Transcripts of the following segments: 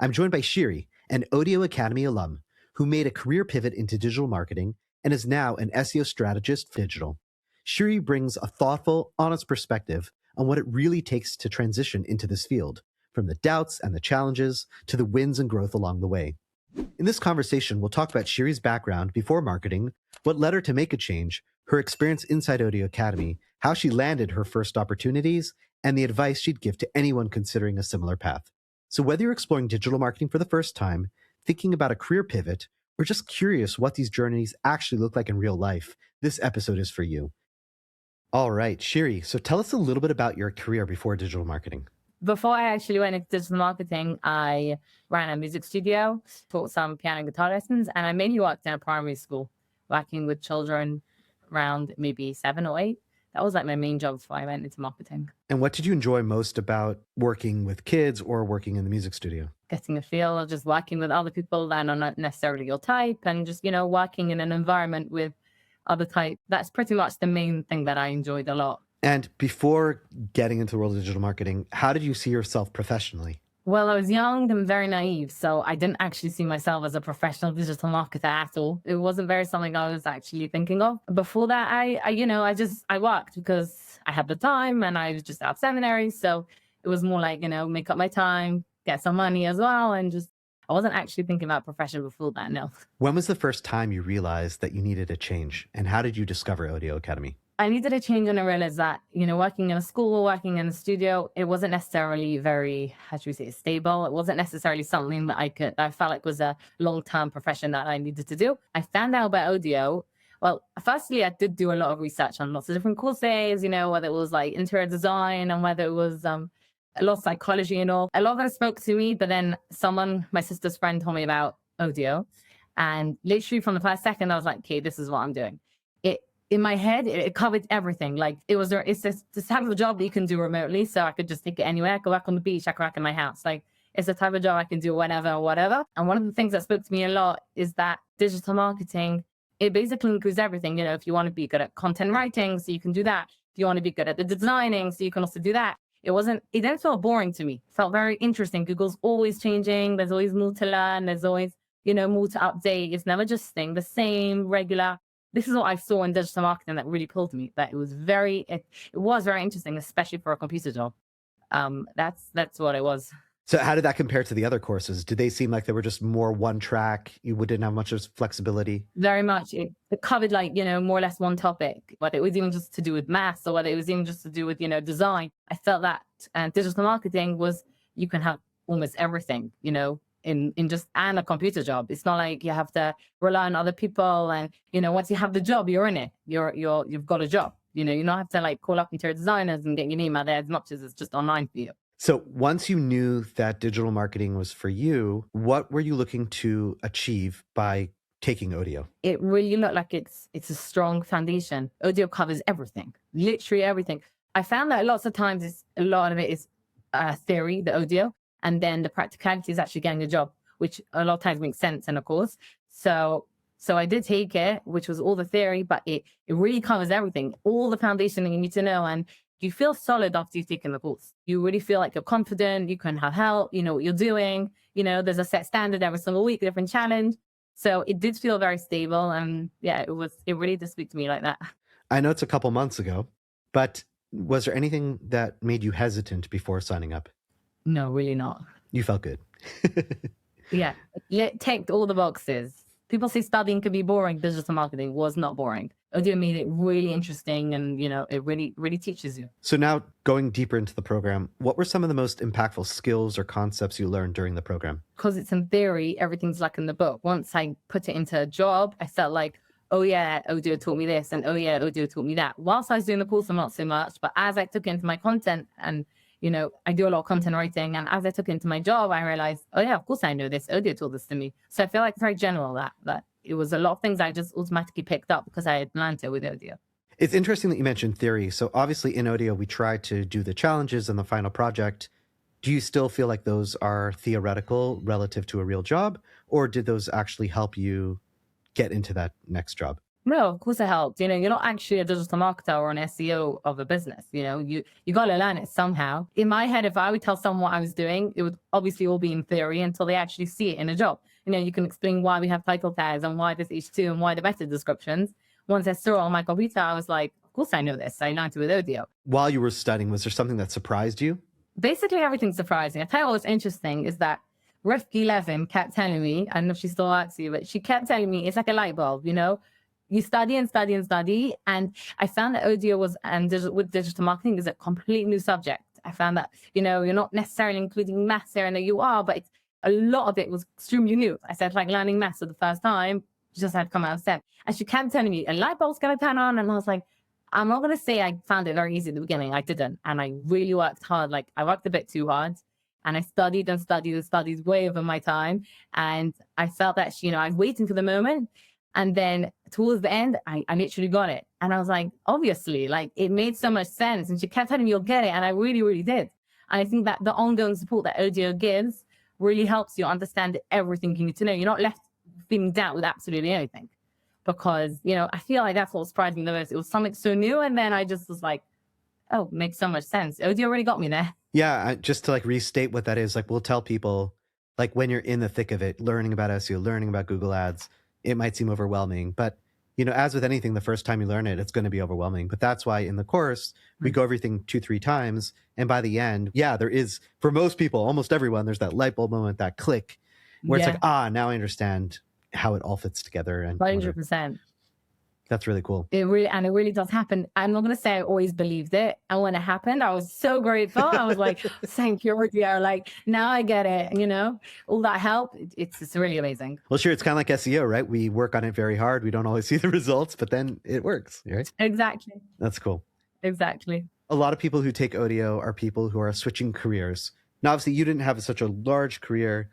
I'm joined by Shiri, an ODEO Academy alum who made a career pivot into digital marketing and is now an SEO strategist for digital. Shiri brings a thoughtful, honest perspective on what it really takes to transition into this field, from the doubts and the challenges to the wins and growth along the way. In this conversation, we'll talk about Shiri's background before marketing, what led her to make a change, her experience inside ODEO Academy, how she landed her first opportunities, and the advice she'd give to anyone considering a similar path. So whether you're exploring digital marketing for the first time, thinking about a career pivot, or just curious what these journeys actually look like in real life, this episode is for you. All right, Shiri, so tell us a little bit about your career before digital marketing. Before I actually went into digital marketing, I ran a music studio, taught some piano and guitar lessons, and I mainly worked in a primary school, working with children around maybe 7 or 8. That was like my main job before I went into marketing. And what did you enjoy most about working with kids or working in the music studio? Getting a feel of just working with other people that are not necessarily your type, and just, working in an environment with other type. That's pretty much the main thing that I enjoyed a lot. And before getting into the world of digital marketing, how did you see yourself professionally? Well, I was young and very naive, so I didn't actually see myself as a professional digital marketer at all. It wasn't very something I was actually thinking of. Before that, I worked because I had the time and I was just out of seminary. So it was more like, make up my time, get some money as well. And I wasn't actually thinking about profession before that, no. When was the first time you realized that you needed a change? And how did you discover ODEO Academy? I needed a change, and I realized that, working in a school, working in a studio, it wasn't necessarily very, stable. It wasn't necessarily something that I felt like was a long-term profession that I needed to do. I found out about ODEO. Well, firstly, I did do a lot of research on lots of different courses, whether it was like interior design and whether it was a lot of psychology and all. A lot of that spoke to me, but then my sister's friend told me about ODEO. And literally from the first second, I was like, okay, this is what I'm doing. In my head, it covered everything. Like it's this type of job that you can do remotely. So I could just take it anywhere. I could work on the beach. I could work in my house. Like it's the type of job I can do whenever or whatever. And one of the things that spoke to me a lot is that digital marketing, it basically includes everything. If you want to be good at content writing, so you can do that. If you want to be good at the designing, so you can also do that. It didn't feel boring to me. It felt very interesting. Google's always changing. There's always more to learn. There's always, more to update. It's never just staying the same, regular. This is what I saw in digital marketing that really pulled me, that it was very interesting, especially for a computer job. That's what it was. So how did that compare to the other courses? Did they seem like they were just more one track? You didn't have much of flexibility? Very much. It covered more or less one topic, whether it was even just to do with maths or whether it was even just to do with, design. I felt that digital marketing you can have almost everything, in just a computer job. It's not like you have to rely on other people, and once you have the job, you're in it. You've got a job. You don't have to call up interior designers and get your name out there as much as it's just online for you. So once you knew that digital marketing was for you, what were you looking to achieve by taking ODEO? It really looked like it's a strong foundation. ODEO covers everything, literally everything. I found that lots of times a lot of it is theory, the ODEO. And then the practicality is actually getting a job, which a lot of times makes sense in a course. So I did take it, which was all the theory, but it really covers everything, all the foundation that you need to know. And you feel solid after you've taken the course. You really feel like you're confident, you can have help, you know what you're doing. There's a set standard every single week, different challenge. So it did feel very stable. And yeah, it really did speak to me like that. I know it's a couple months ago, but was there anything that made you hesitant before signing up? No, really not. You felt good. Yeah, it ticked all the boxes. People say studying could be boring. Digital marketing was not boring. ODEO made it really interesting, and it really, really teaches you. So now going deeper into the program, what were some of the most impactful skills or concepts you learned during the program? Because it's in theory, everything's like in the book. Once I put it into a job, I felt like, oh yeah, ODEO taught me this, and oh yeah, ODEO taught me that. Whilst I was doing the course, I'm not so much, but as I took it into my content, and I do a lot of content writing, and as I took it into my job, I realized, oh yeah, of course I know this. ODEO taught this to me. So I feel like it's very general that it was a lot of things I just automatically picked up because I had learned it with ODEO. It's interesting that you mentioned theory. So obviously in ODEO, we try to do the challenges and the final project. Do you still feel like those are theoretical relative to a real job, or did those actually help you get into that next job? No, of course it helped. You know, you're not actually a digital marketer or an SEO of a business. You know, you got to learn it somehow. In my head, if I would tell someone what I was doing, it would obviously all be in theory until they actually see it in a job. You know, you can explain why we have title tags and why there's H2 and why the meta descriptions. Once I saw it on my computer, I was like, of course I know this. I learned it with ODEO. While you were studying, was there something that surprised you? Basically, everything's surprising. I tell you what's interesting is that Rifki Levin kept telling me, I don't know if she still asks you, but she kept telling me it's like a light bulb, you know? You study and study and study. And I found that ODEO was, and with digital marketing, is a completely new subject. I found that, you know, you're not necessarily including maths there, and you are, but a lot of it was extremely new. I said, like learning maths for the first time, just had come out of STEM. And she kept telling me, a light bulb's going to turn on. And I was like, I'm not going to say I found it very easy at the beginning. I didn't. And I really worked hard. Like I worked a bit too hard. And I studied and studied and studied way over my time. And I felt that, you know, I was waiting for the moment. And then towards the end, I literally got it. And I was like, obviously, like it made so much sense. And she kept telling me, you'll get it. And I really, really did. And I think that the ongoing support that ODEO gives really helps you understand everything you need to know. You're not left feeling doubt with absolutely anything. Because, you know, I feel like that's what surprised me the most. It was something so new. And then I just was like, oh, makes so much sense. ODEO really got me there. Yeah, just to like restate what that is, like we'll tell people, like when you're in the thick of it, learning about SEO, learning about Google Ads, it might seem overwhelming. But, you know, as with anything, the first time you learn it, it's going to be overwhelming. But that's why in the course, we go everything 2-3 times. And by the end, yeah, there is, for most people, almost everyone, there's that light bulb moment, that click, where it's like, now I understand how it all fits together. And 100%. That's really cool. It really does happen. I'm not going to say I always believed it. And when it happened, I was so grateful. I was like, thank you, ODEO. Like, now I get it, you know, all that help. It's really amazing. Well, sure. It's kind of like SEO, right? We work on it very hard. We don't always see the results, but then it works, right? Exactly. That's cool. Exactly. A lot of people who take ODEO are people who are switching careers. Now, obviously, you didn't have such a large career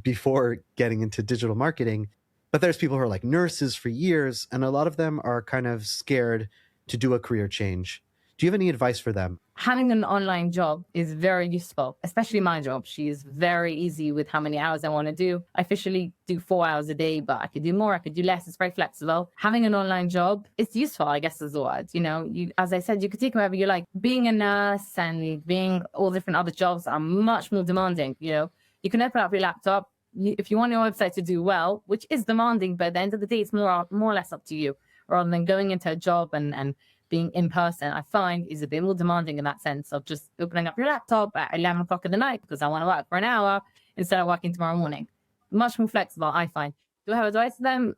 before getting into digital marketing. But there's people who are like nurses for years, and a lot of them are kind of scared to do a career change. Do you have any advice for them? Having an online job is very useful, especially my job. She is very easy with how many hours I want to do. I officially do 4 hours a day, but I could do more, I could do less. It's very flexible. Having an online job, it's useful, I guess, is the word. You know, as I said, you could take whatever you like. Being a nurse and being all different other jobs are much more demanding. You know, you can open up your laptop. If you want your website to do well, which is demanding, but at the end of the day, it's more or less up to you, rather than going into a job and being in person. I find is a bit more demanding in that sense of just opening up your laptop at 11 o'clock in the night because I want to work for an hour instead of working tomorrow morning. Much more flexible, I find. Do I have advice to them?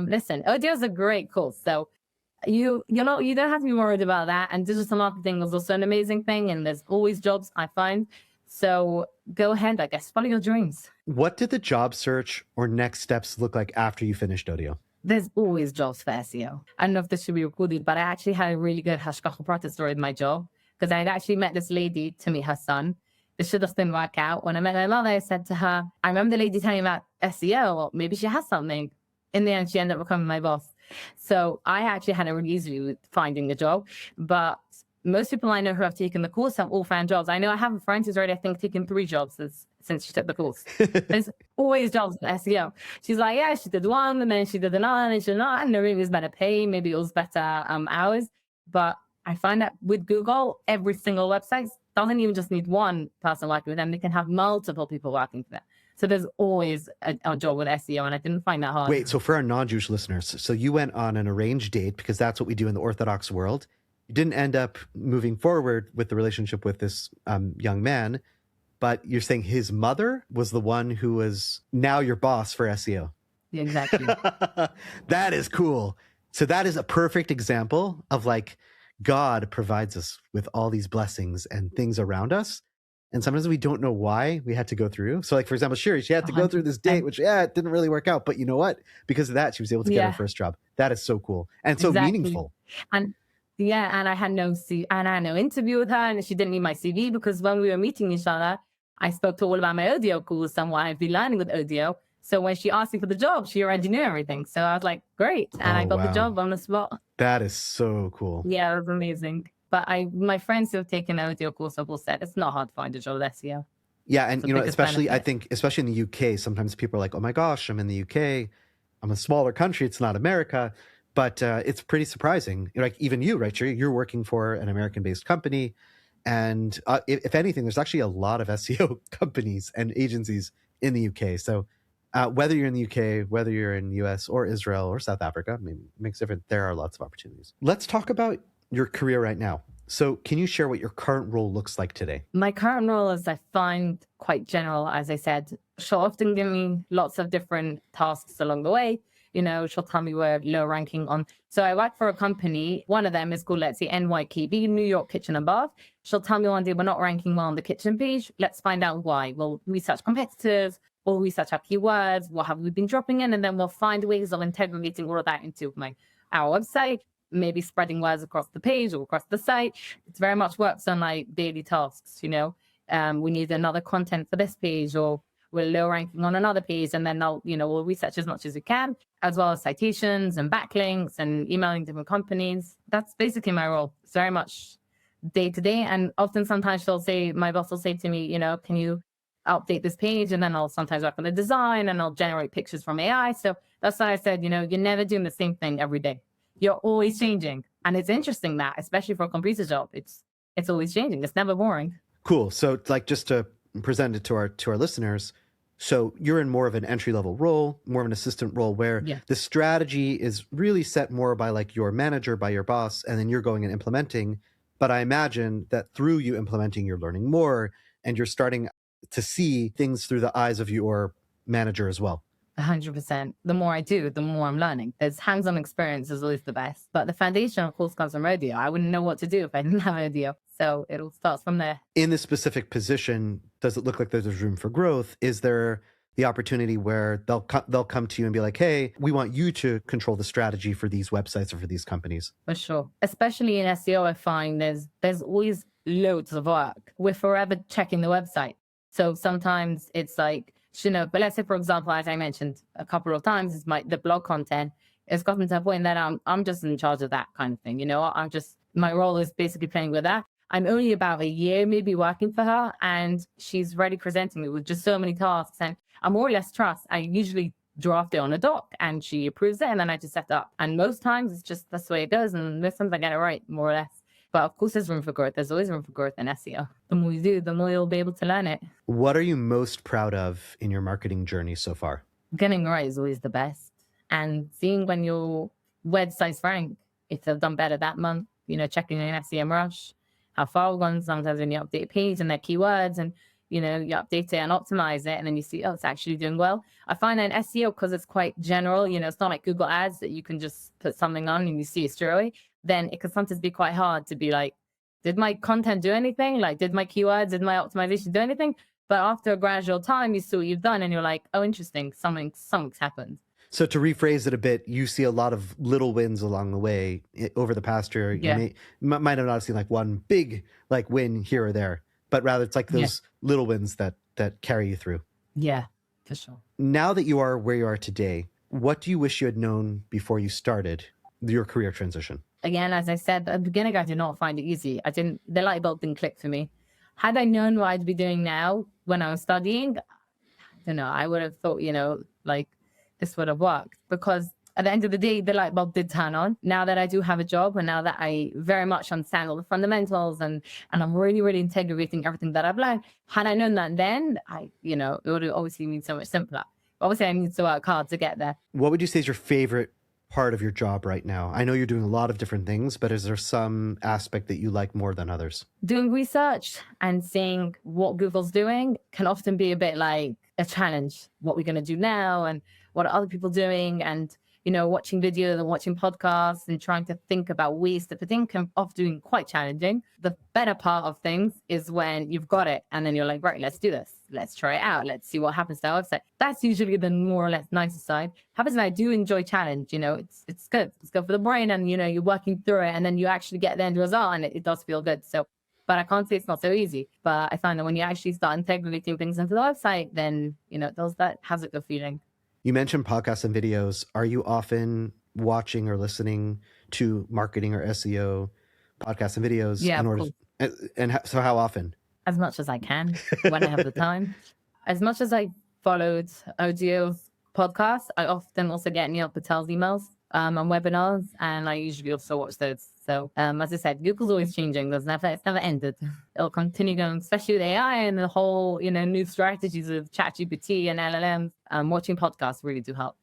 Listen, ODEO is a great course, so you don't have to be worried about that. And digital marketing is also an amazing thing, and there's always jobs, I find. So go ahead, I guess, follow your dreams. What did the job search or next steps look like after you finished ODEO? There's always jobs for SEO. I don't know if this should be recorded, but I actually had a really good hashkacha story with my job because I had actually met this lady to meet her son. This should have didn't work out. When I met my mother, I said to her, I remember the lady telling me about SEO, or maybe she has something. In the end, she ended up becoming my boss. So I actually had it really easy with finding a job, but most people I know who have taken the course have all found jobs. I know I have a friend who's already, I think, taken 3 jobs since she took the course. There's always jobs in SEO. She's like, yeah, she did one, and then she did another, and she's like, I don't know, maybe it was better pay, maybe it was better hours. But I find that with Google, every single website doesn't even just need one person working with them. They can have multiple people working for them. So there's always a job with SEO, and I didn't find that hard. Wait, so for our non-Jewish listeners, so you went on an arranged date because that's what we do in the Orthodox world. You didn't end up moving forward with the relationship with this young man, but you're saying his mother was the one who was now your boss for SEO. Yeah, exactly. That is cool. So that is a perfect example of like God provides us with all these blessings and things around us. And sometimes we don't know why we had to go through. So like, for example, Shiri, she had to go through this date, which, it didn't really work out. But you know what? Because of that, she was able to get her first job. That is so cool. And so meaningful. And I had no interview with her, and she didn't need my CV because when we were meeting each other, I spoke to all about my ODEO course and what I've been learning with ODEO. So when she asked me for the job, she already knew everything. So I was like, great. And I got the job on the spot. That is so cool. Yeah, it was amazing. But my friends who have taken an ODEO course have all said it's not hard to find a job at SEO. Yeah, and you know, especially I think, especially in the UK, sometimes people are like, oh my gosh, I'm in the UK. I'm a smaller country. It's not America. But it's pretty surprising. Like even you, right, Shiri, you're working for an American-based company. And if anything, there's actually a lot of SEO companies and agencies in the UK. So whether you're in the UK, whether you're in the US or Israel or South Africa, I mean, it makes different. There are lots of opportunities. Let's talk about your career right now. So can you share what your current role looks like today? My current role is, I find, quite general. As I said, she'll often give me lots of different tasks along the way. She'll tell me we're low ranking on. So I work for a company. One of them is called, let's say, NYKB, New York Kitchen and Bath. She'll tell me one day we're not ranking well on the kitchen page. Let's find out why. We'll research competitors, we'll research our keywords, what have we been dropping in, and then we'll find ways of integrating all of that into our website, maybe spreading words across the page or across the site. It's very much works on like daily tasks, we need another content for this page, or we're low ranking on another page, and then we'll research as much as we can, as well as citations and backlinks and emailing different companies. That's basically my role. It's very much day to day. And often sometimes my boss will say to me, can you update this page? And then I'll sometimes work on the design and I'll generate pictures from AI. So that's why I said, you're never doing the same thing every day. You're always changing. And it's interesting that, especially for a computer job, it's always changing. It's never boring. Cool. So like just to present it to our listeners, so you're in more of an entry-level role, more of an assistant role, where the strategy is really set more by like your manager, by your boss, and then you're going and implementing. But I imagine that through you implementing, you're learning more and you're starting to see things through the eyes of your manager as well. 100%. The more I do, the more I'm learning. There's hands-on experience is always the best. But the foundation, of course, comes from ODEO. I wouldn't know what to do if I didn't have ODEO. So it all starts from there. In this specific position, does it look like there's room for growth? Is there the opportunity where they'll come to you and be like, hey, we want you to control the strategy for these websites or for these companies? For sure. Especially in SEO, I find there's always loads of work. We're forever checking the website. So sometimes it's like, but let's say, for example, as I mentioned a couple of times, is the blog content. It's gotten to a point that I'm just in charge of that kind of thing. My role is basically playing with that. I'm only about a year maybe working for her, and she's already presenting me with just so many tasks, and I more or less trust. I usually draft it on a doc and she approves it, and then I just set it up. And most times it's just that's the way it goes, and most times I get it right, more or less. But of course, there's room for growth. There's always room for growth in SEO. The more you do, the more you'll be able to learn it. What are you most proud of in your marketing journey so far? Getting right is always the best. And seeing when your websites rank, if they've done better that month, checking in SEM Rush, how far we've gone. Sometimes when you update a page and their keywords and, you update it and optimize it, and then you see, it's actually doing well. I find that in SEO, because it's quite general, it's not like Google Ads that you can just put something on and you see it straight away. Then it can sometimes be quite hard to be like, did my content do anything? Like, did my keywords, did my optimization do anything? But after a gradual time, you see what you've done and you're like, oh, interesting, something's happened. So to rephrase it a bit, you see a lot of little wins along the way over the past year. You might have not seen like one big like win here or there, but rather it's like those little wins that carry you through. Yeah, for sure. Now that you are where you are today, what do you wish you had known before you started your career transition? Again, as I said, at the beginning, I did not find it easy. The light bulb didn't click for me. Had I known what I'd be doing now when I was studying, I don't know, I would have thought, this would have worked, because at the end of the day, the light bulb did turn on. Now that I do have a job, and now that I very much understand all the fundamentals and I'm really, really integrating everything that I've learned, had I known that then, it would have obviously been so much simpler. Obviously, I need to work hard to get there. What would you say is your favorite part of your job right now? I know you're doing a lot of different things, but is there some aspect that you like more than others? Doing research and seeing what Google's doing can often be a bit like a challenge. What we're going to do now and what are other people doing, and watching videos and watching podcasts and trying to think about ways to put in can often doing quite challenging. The better part of things is when you've got it and then you're like, right, let's do this. Let's try it out. Let's see what happens to our website. That's usually the more or less nicer side. Happens when I do enjoy challenge, it's good. It's good for the brain, and you're working through it, and then you actually get the end result, and it does feel good. So, but I can't say it's not so easy. But I find that when you actually start integrating things into the website, then that has a good feeling. You mentioned podcasts and videos. Are you often watching or listening to marketing or SEO podcasts and videos? Yeah, so how often? As much as I can when I have the time. As much as I followed ODEO podcasts, I often also get Neil Patel's emails. on webinars, and I usually also watch those. So as I said, Google's always changing. It's never ended. It'll continue going, especially with AI and the whole, new strategies of ChatGPT and LLMs. Watching podcasts really do help.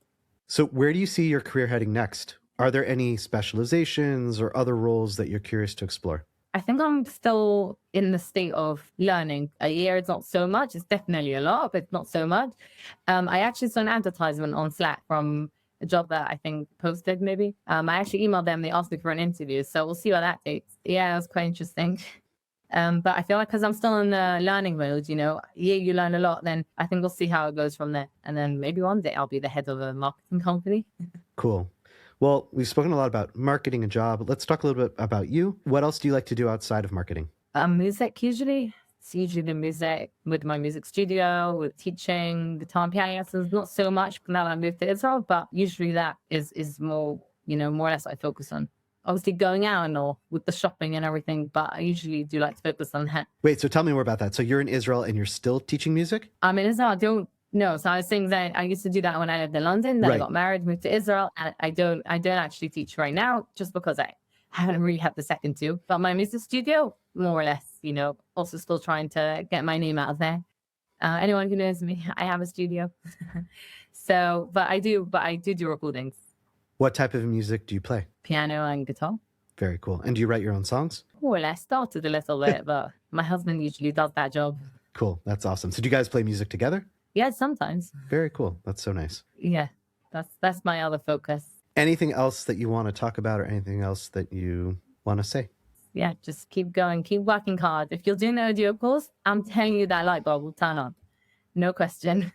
So where do you see your career heading next? Are there any specializations or other roles that you're curious to explore? I think I'm still in the state of learning. A year is not so much. It's definitely a lot, but not so much. I actually saw an advertisement on Slack from a job that I think posted maybe. I actually emailed them. They asked me for an interview. So we'll see what that takes. Yeah, it was quite interesting. But I feel like because I'm still in the learning mode, you learn a lot, then I think we'll see how it goes from there. And then maybe one day I'll be the head of a marketing company. Cool. Well, we've spoken a lot about marketing and job. Let's talk a little bit about you. What else do you like to do outside of marketing? Music usually. It's usually the music with my music studio, with teaching, guitar and piano lessons. Not so much now that I moved to Israel, but usually that is more, more or less what I focus on. Obviously going out and all with the shopping and everything, but I usually do like to focus on that. Wait, so tell me more about that. So you're in Israel and you're still teaching music? I'm in Israel. I don't know. So I was saying that I used to do that when I lived in London. Then I got married, moved to Israel, and I don't actually teach right now just because I haven't really had the second to. But my music studio, more or less, also still trying to get my name out there. Anyone who knows me, I have a studio. So, but I do recordings. What type of music do you play? Piano and guitar. Very cool. And do you write your own songs? More or less, started a little bit, but my husband usually does that job. Cool. That's awesome. So do you guys play music together? Yeah, sometimes. Very cool. That's so nice. Yeah, that's my other focus. Anything else that you want to talk about or anything else that you want to say? Yeah, just keep going, keep working hard. If you're doing the ODEO course, I'm telling you that light bulb will turn on. No question.